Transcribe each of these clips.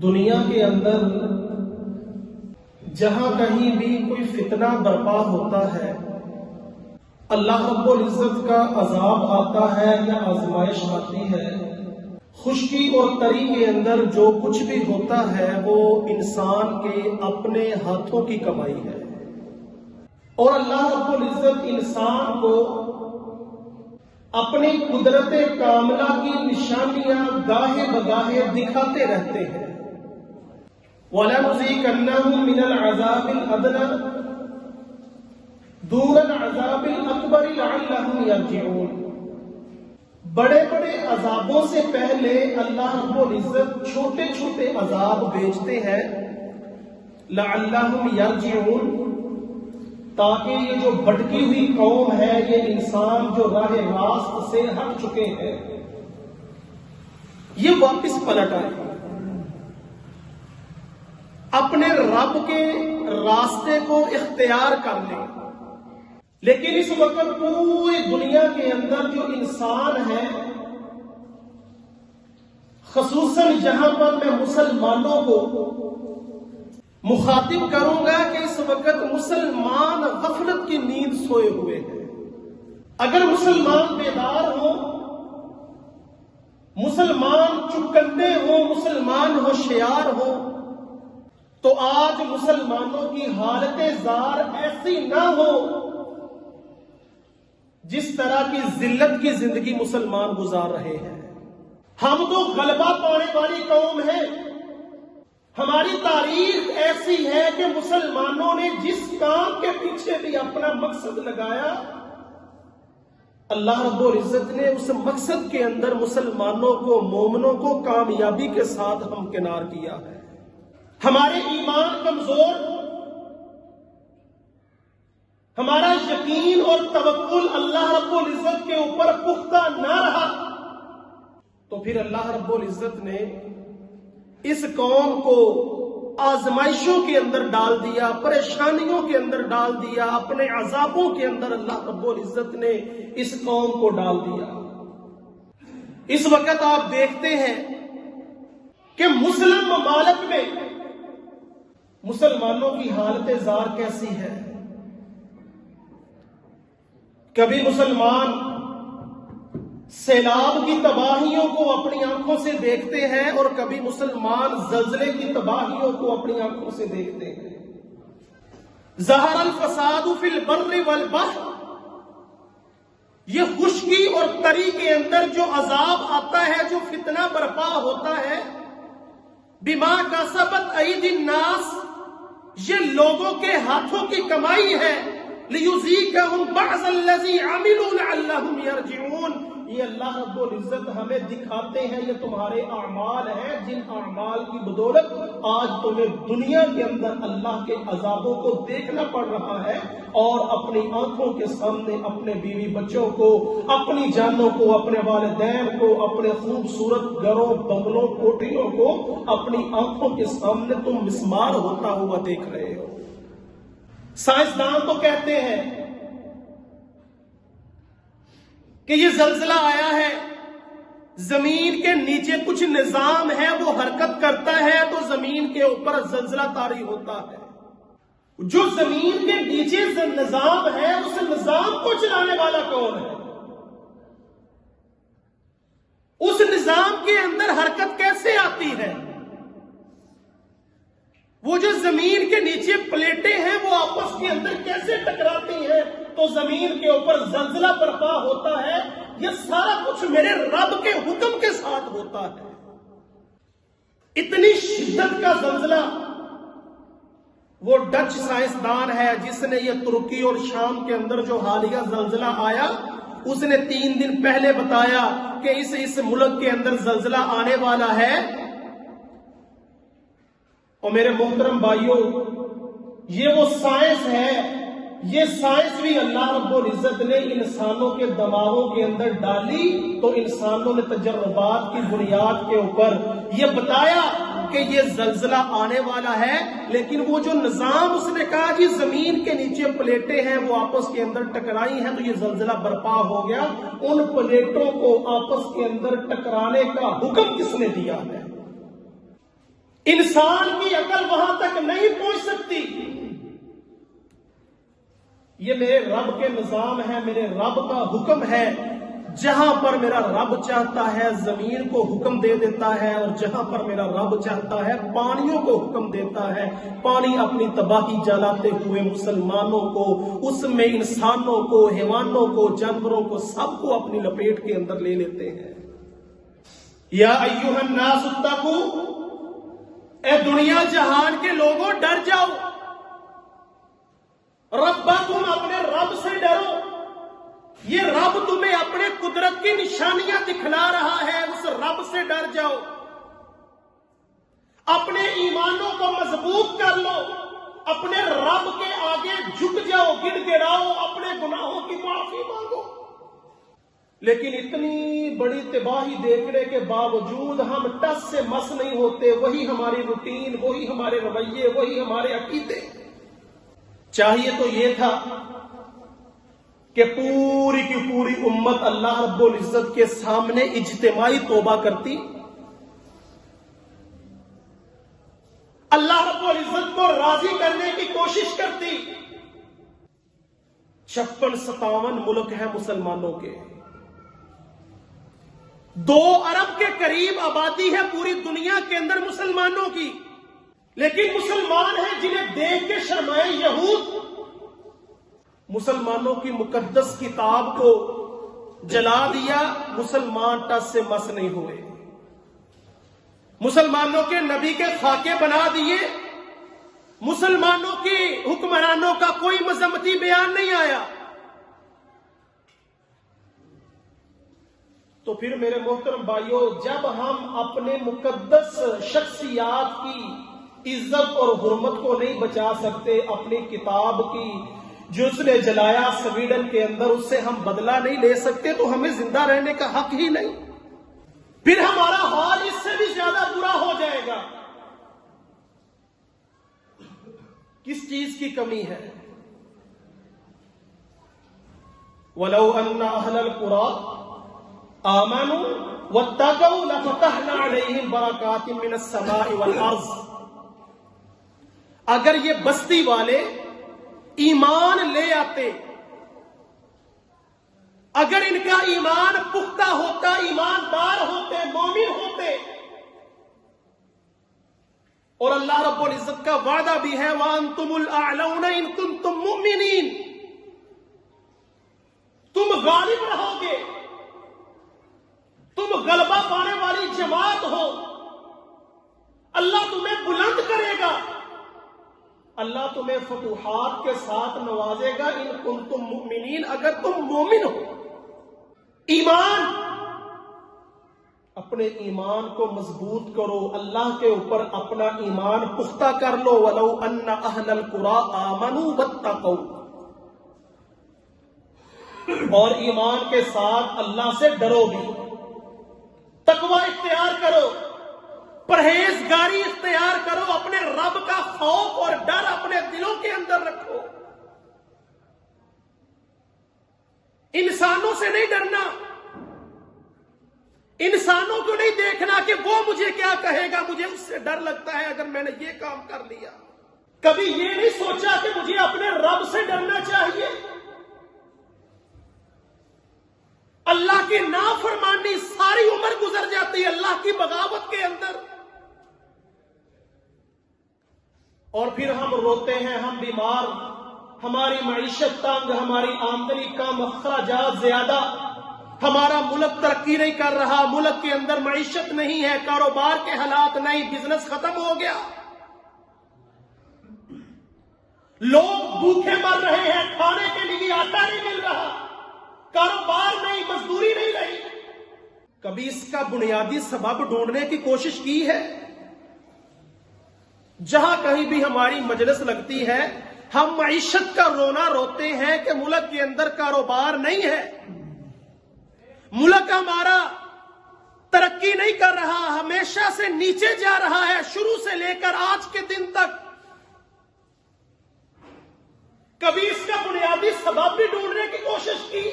دنیا کے اندر جہاں کہیں بھی کوئی فتنہ برپا ہوتا ہے، اللہ رب العزت کا عذاب آتا ہے یا آزمائش آتی ہے، خشکی اور تری کے اندر جو کچھ بھی ہوتا ہے وہ انسان کے اپنے ہاتھوں کی کمائی ہے، اور اللہ رب العزت انسان کو اپنی قدرت کاملہ کی نشانیاں گاہے بگاہے دکھاتے رہتے ہیں۔ وَلَنُذِيقَنَّهُم مِّنَ الْعَذَابِ الْأَدْنَىٰ دُونَ الْعَذَابِ الْأَكْبَرِ لَعَلَّهُمْ يَرْجِعُونَ۔ بڑے بڑے عذابوں سے پہلے اللہ رب العزت چھوٹے چھوٹے عذاب بھیجتے ہیں، لَعَلَّهُمْ يَرْجِعُونَ، تاکہ یہ جو بھٹکی ہوئی قوم ہے، یہ انسان جو راہ راست سے ہٹ چکے ہیں، یہ واپس پلٹ آئے، اپنے رب کے راستے کو اختیار کر لیں۔ لیکن اس وقت پوری دنیا کے اندر جو انسان ہے، خصوصاً جہاں پر میں مسلمانوں کو مخاطب کروں گا کہ اس وقت مسلمان غفلت کی نیند سوئے ہوئے ہیں۔ اگر مسلمان بیدار ہوں، مسلمان چکندے ہوں، مسلمان ہوشیار ہوں، تو آج مسلمانوں کی حالت زار ایسی نہ ہو جس طرح کی ذلت کی زندگی مسلمان گزار رہے ہیں۔ ہم تو غلبہ پانے والی قوم ہیں، ہماری تاریخ ایسی ہے کہ مسلمانوں نے جس کام کے پیچھے بھی اپنا مقصد لگایا، اللہ رب العزت نے اس مقصد کے اندر مسلمانوں کو، مومنوں کو کامیابی کے ساتھ ہمکنار کیا ہے۔ ہمارے ایمان کمزور، ہمارا یقین اور توکل اللہ رب العزت کے اوپر پختہ نہ رہا، تو پھر اللہ رب العزت نے اس قوم کو آزمائشوں کے اندر ڈال دیا، پریشانیوں کے اندر ڈال دیا، اپنے عذابوں کے اندر اللہ رب العزت نے اس قوم کو ڈال دیا۔ اس وقت آپ دیکھتے ہیں کہ مسلم ممالک میں مسلمانوں کی حالت زار کیسی ہے۔ کبھی مسلمان سیلاب کی تباہیوں کو اپنی آنکھوں سے دیکھتے ہیں، اور کبھی مسلمان زلزلے کی تباہیوں کو اپنی آنکھوں سے دیکھتے ہیں۔ ظہر الفساد فی البر والبحر، یہ خشکی اور تری کے اندر جو عذاب آتا ہے، جو فتنہ برپا ہوتا ہے، بما کسبت ایدی الناس، یہ لوگوں کے ہاتھوں کی کمائی ہے، لیذیقہم بعض الذی عملوا لعلہم یرجعون، یہ اللہ رب العزت ہمیں دکھاتے ہیں، یہ تمہارے اعمال ہیں جن اعمال کی بدولت آج تمہیں دنیا کے اندر اللہ کے عذابوں کو دیکھنا پڑ رہا ہے، اور اپنی آنکھوں کے سامنے اپنے بیوی بچوں کو، اپنی جانوں کو، اپنے والدین کو، اپنے خوبصورت گھروں، بنگلوں، کوٹھیوں کو اپنی آنکھوں کے سامنے تم مسمار ہوتا ہوا دیکھ رہے ہو۔ سائنسدان تو کہتے ہیں کہ یہ زلزلہ آیا ہے، زمین کے نیچے کچھ نظام ہے، وہ حرکت کرتا ہے تو زمین کے اوپر زلزلہ طاری ہوتا ہے۔ جو زمین کے نیچے نظام ہے، اس نظام کو چلانے والا کون ہے؟ اس نظام کے اندر حرکت کیسے آتی ہے؟ وہ جو زمین کے نیچے پلیٹیں ہیں، وہ آپس کے اندر کیسے ٹکراتی ہیں تو زمین کے اوپر زلزلہ برپا ہوتا ہے؟ یہ سارا کچھ میرے رب کے حکم کے ساتھ ہوتا ہے۔ اتنی شدت کا زلزلہ، وہ ڈچ سائنسدان ہے جس نے یہ ترکی اور شام کے اندر جو حالیہ زلزلہ آیا، اس نے 3 دن پہلے بتایا کہ اس ملک کے اندر زلزلہ آنے والا ہے۔ اور میرے محترم بھائیوں، یہ وہ سائنس ہے، یہ سائنس بھی اللہ رب العزت نے انسانوں کے دماغوں کے اندر ڈالی، تو انسانوں نے تجربات کی بنیاد کے اوپر یہ بتایا کہ یہ زلزلہ آنے والا ہے۔ لیکن وہ جو نظام اس نے کہا کہ زمین کے نیچے پلیٹیں ہیں، وہ آپس کے اندر ٹکرائی ہیں تو یہ زلزلہ برپا ہو گیا، ان پلیٹوں کو آپس کے اندر ٹکرانے کا حکم کس نے دیا ہے؟ انسان کی عقل وہاں تک نہیں پہنچ سکتی. یہ میرے رب کے نظام ہے، میرے رب کا حکم ہے. جہاں پر میرا رب چاہتا ہے زمین کو حکم دے دیتا ہے، اور جہاں پر میرا رب چاہتا ہے پانیوں کو حکم دیتا ہے. پانی اپنی تباہی جلاتے ہوئے مسلمانوں کو، اس میں انسانوں کو، حیوانوں کو، جانوروں کو، سب کو اپنی لپیٹ کے اندر لے لیتے ہیں. یا ایھا الناس اتقوا، اے دنیا جہان کے لوگوں ڈر جاؤ. ربکم، اپنے رب سے ڈرو. یہ رب تمہیں اپنے قدرت کی نشانیاں دکھلا رہا ہے، اس رب سے ڈر جاؤ. اپنے ایمانوں کو مضبوط کر لو، اپنے رب کے آگے جھک جاؤ، گڑ گڑاؤ، اپنے گناہوں کی معافی مانگو. لیکن اتنی بڑی تباہی دیکھنے کے باوجود ہم ٹس سے مس نہیں ہوتے. وہی ہماری روٹین، وہی ہمارے رویے، وہی ہمارے عقیدے. چاہیے تو یہ تھا کہ پوری کی پوری امت اللہ رب العزت کے سامنے اجتماعی توبہ کرتی، اللہ رب العزت کو راضی کرنے کی کوشش کرتی. 56-57 ملک ہیں مسلمانوں کے، 2 ارب کے قریب آبادی ہے پوری دنیا کے اندر مسلمانوں کی. لیکن مسلمان ہیں جنہیں دیکھ کے شرمائے یہود. مسلمانوں کی مقدس کتاب کو جلا دیا، مسلمان ٹس سے مس نہیں ہوئے. مسلمانوں کے نبی کے خاکے بنا دیے، مسلمانوں کے حکمرانوں کا کوئی مذمتی بیان نہیں آیا. تو پھر میرے محترم بھائیوں، جب ہم اپنے مقدس شخصیات کی عزت اور حرمت کو نہیں بچا سکتے، اپنی کتاب کی جو اس نے جلایا سویڈن کے اندر، اس سے ہم بدلہ نہیں لے سکتے، تو ہمیں زندہ رہنے کا حق ہی نہیں. پھر ہمارا حال اس سے بھی زیادہ برا ہو جائے گا. کس چیز کی کمی ہے؟ وَلَوْ أَنَّ أَهْلَ الْقُرَىٰ آمَنُوا وَاتَّقَوْا لَفَتَحْنَا عَلَيْهِمْ بَرَكَاتٍ مِّنَ السَّمَاءِ وَالْأَرْضِ. اگر یہ بستی والے ایمان لے آتے، اگر ان کا ایمان پختہ ہوتا، ایماندار ہوتے، مومن ہوتے، اور اللہ رب العزت کا وعدہ بھی ہے وَأَنْتُمُ الْأَعْلَوْنَ إِن كُنتُم مُؤْمِنِينَ، تم غالب رہو گے، تم غلبہ پانے والی جماعت ہو، اللہ تمہیں بلند کرے گا، اللہ تمہیں فتوحات کے ساتھ نوازے گا. ان کنتم مؤمنین، اگر تم مومن ہو. ایمان، اپنے ایمان کو مضبوط کرو، اللہ کے اوپر اپنا ایمان پختہ کر لو. وَلَوْ أَنَّ أَهْلَ الْقُرَىٰ آمَنُوا وَاتَّقَوْا، اور ایمان کے ساتھ اللہ سے ڈرو بھی، تقوی اختیار کرو، پرہیزگاری اختیار کرو، اپنے رب کا خوف اور ڈر اپنے دلوں کے اندر رکھو. انسانوں سے نہیں ڈرنا، انسانوں کو نہیں دیکھنا کہ وہ مجھے کیا کہے گا، مجھے اس سے ڈر لگتا ہے اگر میں نے یہ کام کر لیا. کبھی یہ نہیں سوچا کہ مجھے اپنے رب سے ڈرنا چاہیے. اللہ کی نافرمانی ساری عمر گزر جاتی ہے اللہ کی بغاوت کے اندر، اور پھر ہم روتے ہیں، ہم بیمار، ہماری معیشت تنگ، ہماری آمدنی کم، اخراجات زیادہ، ہمارا ملک ترقی نہیں کر رہا، ملک کے اندر معیشت نہیں ہے، کاروبار کے حالات نہیں، بزنس ختم ہو گیا، لوگ بھوکے مر رہے ہیں، کھانے کے لیے آٹا نہیں مل رہا، کاروبار نہیں، مزدوری نہیں رہی. کبھی اس کا بنیادی سبب ڈھونڈنے کی کوشش کی ہے؟ جہاں کہیں بھی ہماری مجلس لگتی ہے، ہم معیشت کا رونا روتے ہیں کہ ملک کے اندر کاروبار نہیں ہے، ملک ہمارا ترقی نہیں کر رہا، ہمیشہ سے نیچے جا رہا ہے، شروع سے لے کر آج کے دن تک. کبھی اس کا بنیادی سبب بھی ڈھونڈنے کی کوشش کی؟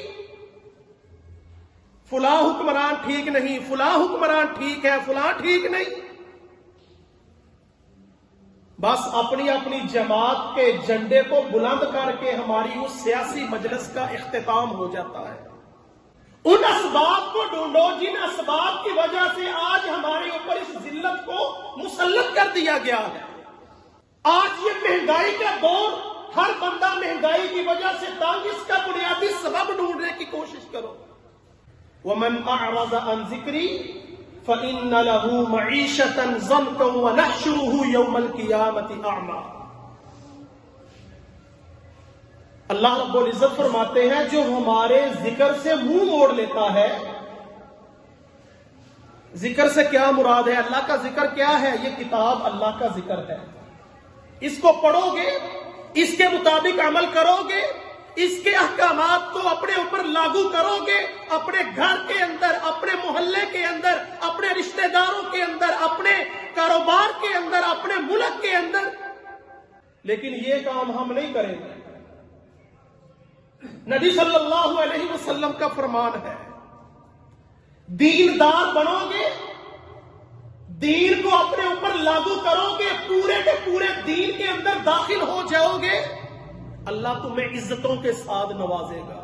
فلاں حکمران ٹھیک نہیں، فلاں حکمران ٹھیک ہے، فلاں ٹھیک نہیں. بس اپنی اپنی جماعت کے جھنڈے کو بلند کر کے ہماری اس سیاسی مجلس کا اختتام ہو جاتا ہے۔ ان اسباب کو ڈھونڈو جن اسباب کی وجہ سے آج ہمارے اوپر اس ذلت کو مسلط کر دیا گیا ہے۔ آج یہ مہنگائی کا دور، ہر بندہ مہنگائی کی وجہ سے تنگ، اس کا بنیادی سبب ڈھونڈنے کی کوشش کرو۔ وَمَنْ أَعْرَضَ عَنْ ذِكْرِي فَإِنَّ لَهُ مَعِيشَةً ضَنْكًا وَنَحْشُرُهُ يَوْمَ الْقِيَامَةِ أَعْمَى۔ اللہ رب العزت فرماتے ہیں جو ہمارے ذکر سے منہ موڑ لیتا ہے۔ ذکر سے کیا مراد ہے؟ اللہ کا ذکر کیا ہے؟ یہ کتاب اللہ کا ذکر ہے۔ اس کو پڑھو گے، اس کے مطابق عمل کرو گے، اس کے احکامات کو اپنے اوپر لاگو کرو گے، اپنے گھر کے اندر، اپنے محلے کے اندر، اپنے رشتہ داروں کے اندر، اپنے کاروبار کے اندر، اپنے ملک کے اندر۔ لیکن یہ کام ہم نہیں کریں گے۔ نبی صلی اللہ علیہ وسلم کا فرمان ہے، دیندار بنو گے، دین کو اپنے اوپر لاگو کرو گے، پورے کے پورے دین کے اندر داخل ہو جاؤ گے، اللہ تمہیں عزتوں کے ساتھ نوازے گا،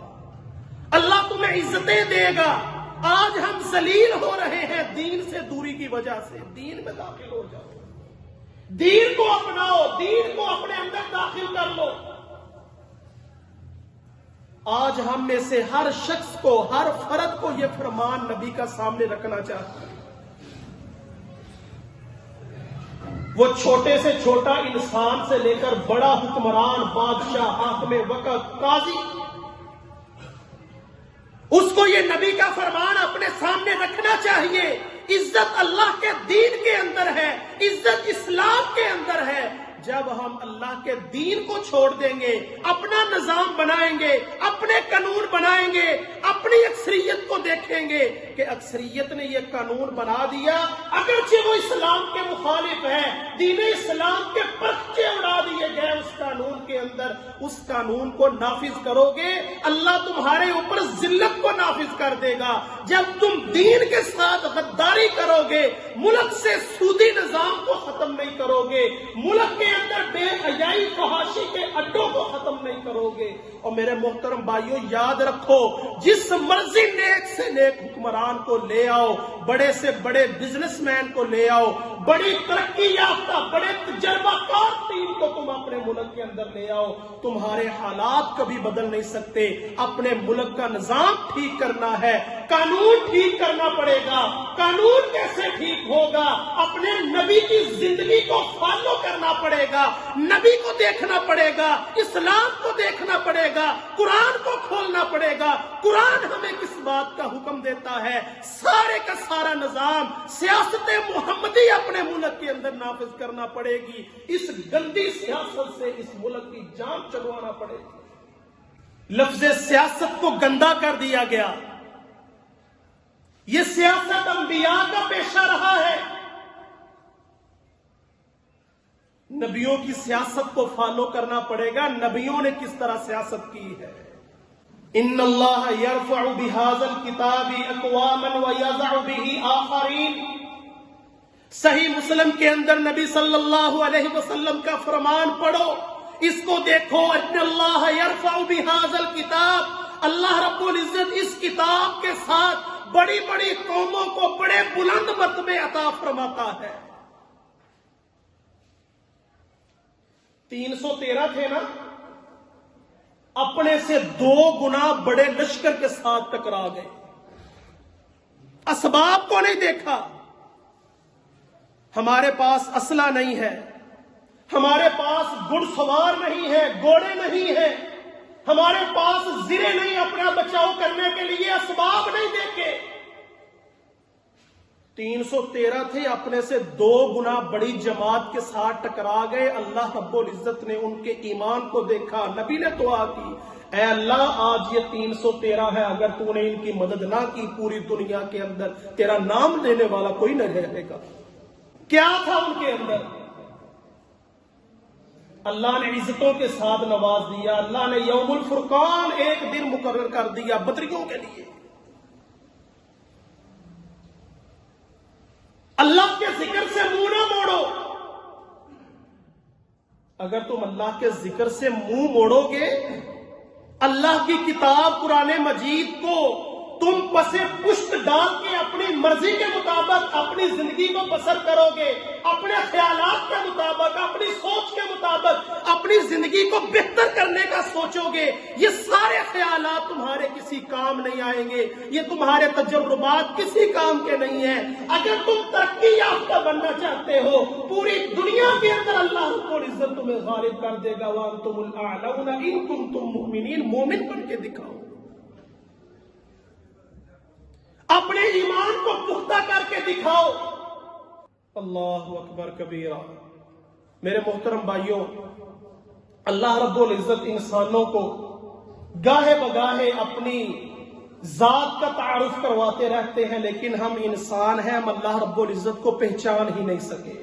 اللہ تمہیں عزتیں دے گا۔ آج ہم ذلیل ہو رہے ہیں دین سے دوری کی وجہ سے۔ دین میں داخل ہو جاؤ، دین کو اپناؤ، دین کو اپنے اندر داخل کر لو۔ آج ہم میں سے ہر شخص کو، ہر فرد کو یہ فرمان نبی کا سامنے رکھنا چاہتا ہے۔ وہ چھوٹے سے چھوٹا انسان سے لے کر بڑا حکمران، بادشاہ، حاکم وقت، قاضی، اس کو یہ نبی کا فرمان اپنے سامنے رکھنا چاہیے۔ عزت اللہ کے دین کے اندر ہے، عزت اسلام کے اندر ہے۔ جب ہم اللہ کے دین کو چھوڑ دیں گے، اپنا نظام بنائیں گے، اپنے قانون بنائیں گے، اپنی اکثریت کو دیکھیں گے کہ اکثریت نے یہ قانون بنا دیا، اگرچہ وہ اسلام کے مخالف ہے، دین اسلام کے پرچے اڑا دیے گئے اس قانون کے اندر، اس قانون کو نافذ کرو گے، اللہ تمہارے اوپر ذلت کو نافذ کر دے گا۔ جب تم دین کے ساتھ غداری کرو گے، ملک سے سودی نظام کو ختم نہیں کرو گے، ملک کے اندر بے حیائی فحاشی کے اڈوں کو ختم نہیں کرو گے۔ اور میرے محترم بھائیوں، یاد رکھو، جس مرضی نیک سے نیک حکمران کو لے آؤ، بڑے سے بڑے بزنس مین کو لے آؤ، بڑی ترقی یافتہ، بڑے تجربہ کار ٹیم کو تم اپنے ملک کے اندر لے آؤ، تمہارے حالات کبھی بدل نہیں سکتے۔ اپنے ملک کا نظام ٹھیک کرنا ہے، قانون ٹھیک کرنا پڑے گا۔ قانون کیسے ٹھیک ہوگا؟ اپنے نبی کی زندگی کو فالو کرنا پڑے گا، نبی کو دیکھنا پڑے گا، اسلام کو دیکھنا پڑے گا، قرآن کو کھولنا پڑے گا۔ قرآن ہمیں کس بات کا حکم دیتا ہے؟ سارے کا سارا نظام، سیاست محمدی اپنے ملک کے اندر نافذ کرنا پڑے گی۔ اس گندی سیاست سے اس ملک کی جان چلوانا پڑے گی۔ لفظ سیاست کو گندا کر دیا گیا۔ یہ سیاست انبیاء کا پیشہ رہا ہے۔ نبیوں کی سیاست کو فالو کرنا پڑے گا۔ نبیوں نے کس طرح سیاست کی ہے؟ ان اللہ یرفع بہذا الکتاب اقواما ویضع بہ آخرین۔ صحیح مسلم کے اندر نبی صلی اللہ علیہ وسلم کا فرمان پڑھو، اس کو دیکھو۔ ان اللہ یرفع بہذا الکتاب، اللہ رب العزت اس کتاب کے ساتھ بڑی بڑی قوموں کو بڑے بلند مرتبے عطا فرماتا ہے۔ 313 تھے نا، اپنے سے 2 گنا بڑے لشکر کے ساتھ ٹکرا گئے۔ اسباب کو نہیں دیکھا۔ ہمارے پاس اسلحہ نہیں ہے، ہمارے پاس گھڑ سوار نہیں ہے، گھوڑے نہیں ہیں، ہمارے پاس زرے نہیں اپنا بچاؤ کرنے کے لیے، اسباب نہیں دیکھے۔ 313 تھے، اپنے سے 2 گنا بڑی جماعت کے ساتھ ٹکرا گئے۔ اللہ رب العزت نے ان کے ایمان کو دیکھا، نبی نے دعا کی، اے اللہ آج یہ 313 ہے، اگر تو نے ان کی مدد نہ کی، پوری دنیا کے اندر تیرا نام لینے والا کوئی نہ رہے گا۔ کیا تھا ان کے اندر؟ اللہ نے عزتوں کے ساتھ نواز دیا۔ اللہ نے یوم الفرقان ایک دن مقرر کر دیا بدریوں کے لیے۔ اللہ کے ذکر سے منہ نہ موڑو۔ اگر تم اللہ کے ذکر سے منہ موڑو گے، اللہ کی کتاب قرآن مجید کو تم پسے پشت ڈال کے اپنی مرضی کے مطابق اپنی زندگی کو بسر کرو گے، اپنے خیالات کے مطابق، اپنی سوچ کے مطابق اپنی زندگی کو بہتر کرنے کا سوچو گے، یہ سارے خیالات تمہارے کسی کام نہیں آئیں گے، یہ تمہارے تجربات کسی کام کے نہیں ہیں۔ اگر تم ترقی یافتہ بننا چاہتے ہو، پوری دنیا کے اندر اللہ رب العزت تمہیں غالب کر دے گا، وَأَنْتُمُ الْأَعْلَوْنَ إِن كُنتُم مُؤْمِنِينَ، مومن بن کے دکھاؤ، اپنے ایمان کو پختہ کر کے دکھاؤ۔ اللہ اکبر کبیرہ۔ میرے محترم بھائیوں، اللہ رب العزت انسانوں کو گاہے بگاہے اپنی ذات کا تعارف کرواتے رہتے ہیں، لیکن ہم انسان ہیں، ہم اللہ رب العزت کو پہچان ہی نہیں سکے۔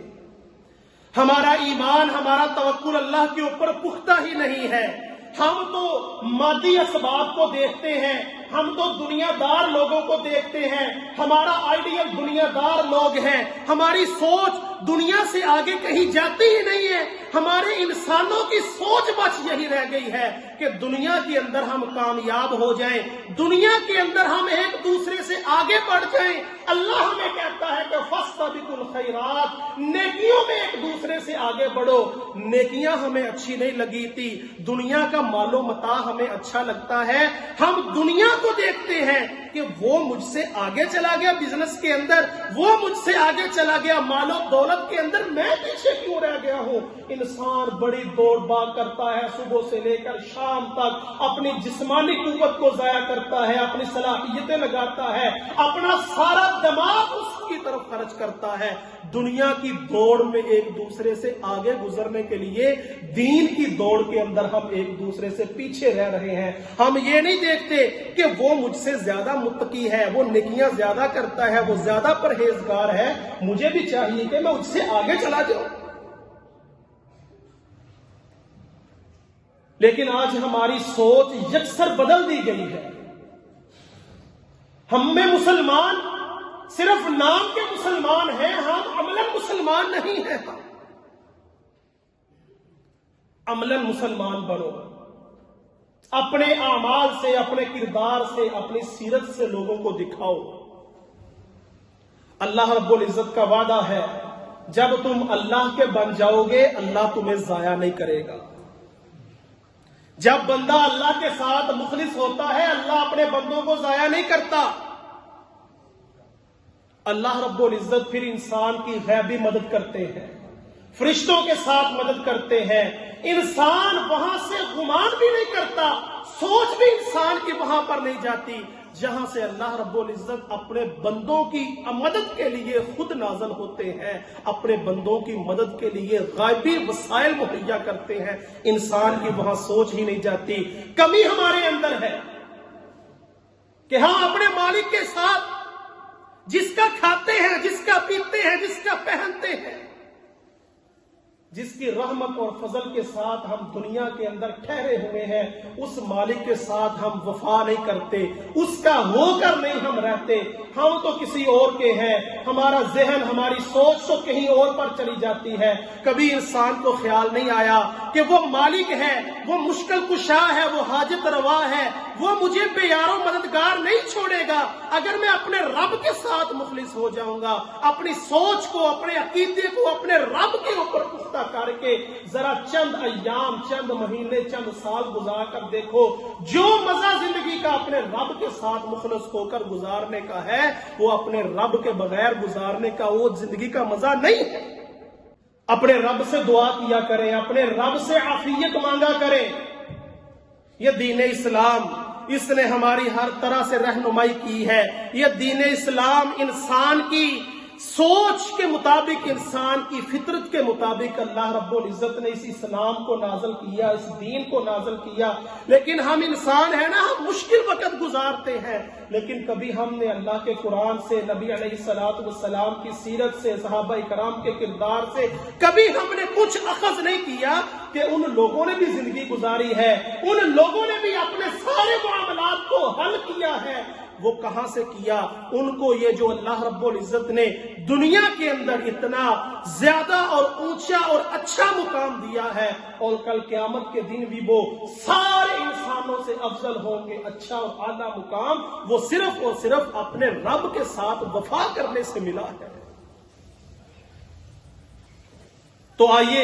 ہمارا ایمان، ہمارا توکل اللہ کے اوپر پختہ ہی نہیں ہے۔ ہم تو مادی اسباب کو دیکھتے ہیں، ہم تو دنیا دار لوگوں کو دیکھتے ہیں، ہمارا آئیڈیل دنیا دار لوگ ہیں، ہماری سوچ دنیا سے آگے کہیں جاتی ہی نہیں ہے۔ ہمارے انسانوں کی سوچ بس یہی رہ گئی ہے کہ دنیا کے اندر ہم کامیاب ہو جائیں، دنیا کے اندر ہم ایک دوسرے سے آگے بڑھ جائیں۔ اللہ ہمیں کہتا ہے کہ فاستبقوا الخیرات، نیکیوں میں ایک دوسرے سے آگے بڑھو۔ نیکیاں ہمیں اچھی نہیں لگی تھی، دنیا کا مال و متاع ہمیں اچھا لگتا ہے، ہم دنیا کو دیکھتے ہیں کہ وہ مجھ سے آگے چلا گیا بزنس کے اندر، وہ مجھ سے آگے چلا گیا مال و دولت کے اندر، میں پیچھے کیوں رہ گیا ہوں۔ انسان بڑی دوڑ بھاگ کرتا ہے، صبح سے لے کر شام تک اپنی جسمانی قوت کو ضائع کرتا ہے، اپنی صلاحیتیں لگاتا ہے، اپنا سارا دماغ اس کی طرف خرچ کرتا ہے۔ دنیا کی دوڑ میں ایک دوسرے سے آگے گزرنے کے لیے دین کی دوڑ کے اندر ہم ایک دوسرے سے پیچھے رہ رہے ہیں۔ ہم یہ نہیں دیکھتے کہ وہ مجھ سے زیادہ متقی ہے، وہ نیکیاں زیادہ کرتا ہے، وہ زیادہ پرہیزگار ہے، مجھے بھی چاہیے کہ میں اس سے آگے چلا جاؤں۔ لیکن آج ہماری سوچ یکسر بدل دی گئی ہے۔ ہم میں مسلمان صرف نام کے مسلمان ہیں، ہم عملاً مسلمان نہیں ہیں۔ عملاً مسلمان بنو، اپنے اعمال سے، اپنے کردار سے، اپنی سیرت سے لوگوں کو دکھاؤ۔ اللہ رب العزت کا وعدہ ہے، جب تم اللہ کے بن جاؤ گے اللہ تمہیں ضائع نہیں کرے گا۔ جب بندہ اللہ کے ساتھ مخلص ہوتا ہے، اللہ اپنے بندوں کو ضائع نہیں کرتا۔ اللہ رب العزت پھر انسان کی غیبی مدد کرتے ہیں، فرشتوں کے ساتھ مدد کرتے ہیں۔ انسان وہاں سے گمان بھی نہیں کرتا، سوچ بھی انسان کی وہاں پر نہیں جاتی جہاں سے اللہ رب العزت اپنے بندوں کی مدد کے لیے خود نازل ہوتے ہیں، اپنے بندوں کی مدد کے لیے غائبی وسائل مہیا کرتے ہیں۔ انسان کی وہاں سوچ ہی نہیں جاتی۔ کمی ہمارے اندر ہے کہ ہم اپنے مالک کے ساتھ، جس کا کھاتے ہیں، جس کا پیتے ہیں، جس کا پہنتے ہیں، جس کی رحمت اور فضل کے ساتھ ہم دنیا کے اندر ٹھہرے ہوئے ہیں، اس مالک کے ساتھ ہم وفا نہیں کرتے، اس کا ہو کر نہیں ہم رہتے، ہم تو کسی اور کے ہیں، ہمارا ذہن، ہماری سوچ تو کہیں اور پر چلی جاتی ہے۔ کبھی انسان کو خیال نہیں آیا کہ وہ مالک ہے، وہ مشکل کشا ہے، وہ حاجت روا ہے، وہ مجھے بے یار و مددگار نہیں چھوڑے گا اگر میں اپنے رب کے ساتھ مخلص ہو جاؤں گا۔ اپنی سوچ کو، اپنے عقیدے کو اپنے رب کے اوپر پختہ کر کے ذرا چند ایام، چند مہینے، چند سال گزار کر دیکھو، جو مزہ زندگی کا اپنے رب کے ساتھ مخلص ہو کر گزارنے کا ہے، وہ اپنے رب کے بغیر گزارنے کا وہ زندگی کا مزہ نہیں ہے۔ اپنے رب سے دعا کیا کریں، اپنے رب سے عافیت مانگا کریں۔ یہ دین اسلام، اس نے ہماری ہر طرح سے رہنمائی کی ہے۔ یہ دین اسلام انسان کی سوچ کے مطابق، انسان کی فطرت کے مطابق اللہ رب العزت نے اس اسلام کو نازل کیا، اس دین کو نازل کیا۔ لیکن ہم انسان ہیں نا، ہم مشکل وقت گزارتے ہیں، لیکن کبھی ہم نے اللہ کے قرآن سے، نبی علیہ الصلوۃ والسلام کی سیرت سے، صحابہ کرام کے کردار سے کبھی ہم نے کچھ اخذ نہیں کیا کہ ان لوگوں نے بھی زندگی گزاری ہے، ان لوگوں نے بھی اپنے سارے معاملات کو حل کیا ہے۔ وہ کہاں سے کیا؟ ان کو یہ جو اللہ رب العزت نے دنیا کے اندر اتنا زیادہ اور اونچا اور اچھا مقام دیا ہے، اور کل قیامت کے دن بھی وہ سارے انسانوں سے افضل ہوں گے، اچھا اور اعلیٰ مقام وہ صرف اور صرف اپنے رب کے ساتھ وفا کرنے سے ملا ہے۔ تو آئیے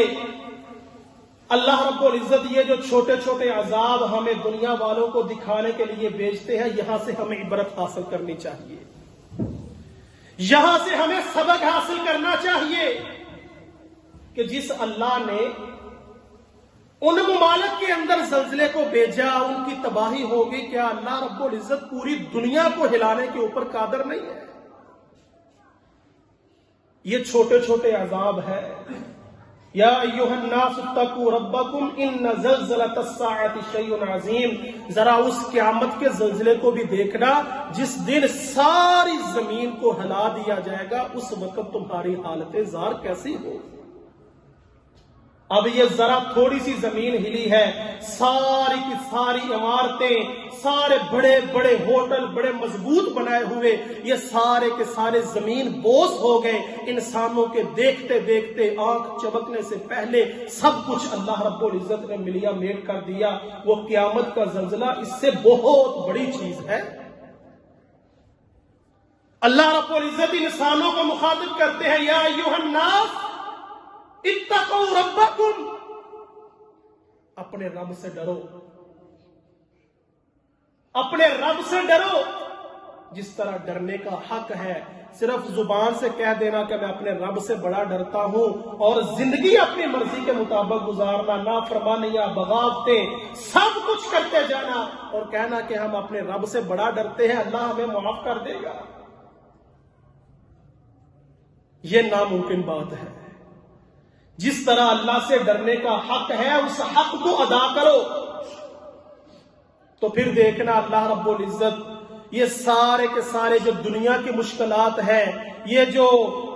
اللہ رب العزت یہ جو چھوٹے چھوٹے عذاب ہمیں دنیا والوں کو دکھانے کے لیے بھیجتے ہیں، یہاں سے ہمیں عبرت حاصل کرنی چاہیے، یہاں سے ہمیں سبق حاصل کرنا چاہیے کہ جس اللہ نے ان ممالک کے اندر زلزلے کو بھیجا، ان کی تباہی ہوگی، کیا اللہ رب العزت پوری دنیا کو ہلانے کے اوپر قادر نہیں ہے؟ یہ چھوٹے چھوٹے عذاب ہے۔ یا ایھا الناس اتقوا ربکم ان زلزلۃ الساعۃ شیء عظیم، ذرا اس قیامت کے زلزلے کو بھی دیکھنا جس دن ساری زمین کو ہلا دیا جائے گا، اس وقت تمہاری حالت زار کیسی ہو۔ اب یہ ذرا تھوڑی سی زمین ہلی ہے، ساری کی ساری عمارتیں، سارے بڑے بڑے ہوٹل، بڑے مضبوط بنائے ہوئے، یہ سارے کے سارے زمین بوس ہو گئے، انسانوں کے دیکھتے دیکھتے آنکھ چمکنے سے پہلے سب کچھ اللہ رب العزت نے ملیا میٹ کر دیا۔ وہ قیامت کا زلزلہ اس سے بہت بڑی چیز ہے۔ اللہ رب العزت انسانوں کو مخاطب کرتے ہیں، یا ایھا الناس اتقوا ربکم، اپنے رب سے ڈرو، اپنے رب سے ڈرو۔ جس طرح ڈرنے کا حق ہے، صرف زبان سے کہہ دینا کہ میں اپنے رب سے بڑا ڈرتا ہوں، اور زندگی اپنی مرضی کے مطابق گزارنا، نافرمانیاں، بغاوتیں، سب کچھ کرتے جانا اور کہنا کہ ہم اپنے رب سے بڑا ڈرتے ہیں، اللہ ہمیں معاف کر دے گا، یہ ناممکن بات ہے۔ جس طرح اللہ سے ڈرنے کا حق ہے، اس حق کو ادا کرو، تو پھر دیکھنا اللہ رب العزت یہ سارے کے سارے جو دنیا کی مشکلات ہیں، یہ جو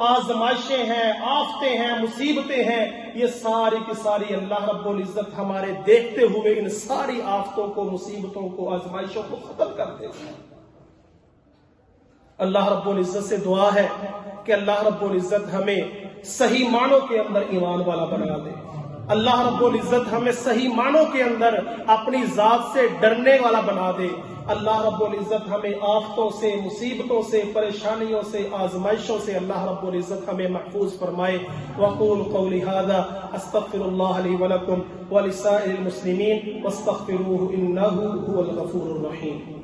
آزمائشیں ہیں، آفتیں ہیں، مصیبتیں ہیں، یہ ساری کی ساری اللہ رب العزت ہمارے دیکھتے ہوئے ان ساری آفتوں کو، مصیبتوں کو، آزمائشوں کو ختم کر دے گا۔ اللہ رب العزت سے دعا ہے کہ اللہ رب العزت ہمیں صحیح معنوں کے اندر ایمان والا بنا دے، اللہ رب العزت ہمیں صحیح معنوں کے اندر اپنی ذات سے ڈرنے والا بنا دے، اللہ رب العزت ہمیں آفتوں سے، مصیبتوں سے، پریشانیوں سے، آزمائشوں سے اللہ رب العزت ہمیں محفوظ فرمائے۔ وَأَقُولُ قَوْلِي هَذَا أَسْتَغْفِرُ اللَّهَ لِي وَلَكُمْ وَلِسَائِرِ الْمُسْلِمِينَ وَاسْتَغْفِرُوهُ إِنَّهُ هُوَ الْغَفُورُ الرَّحِيمُ۔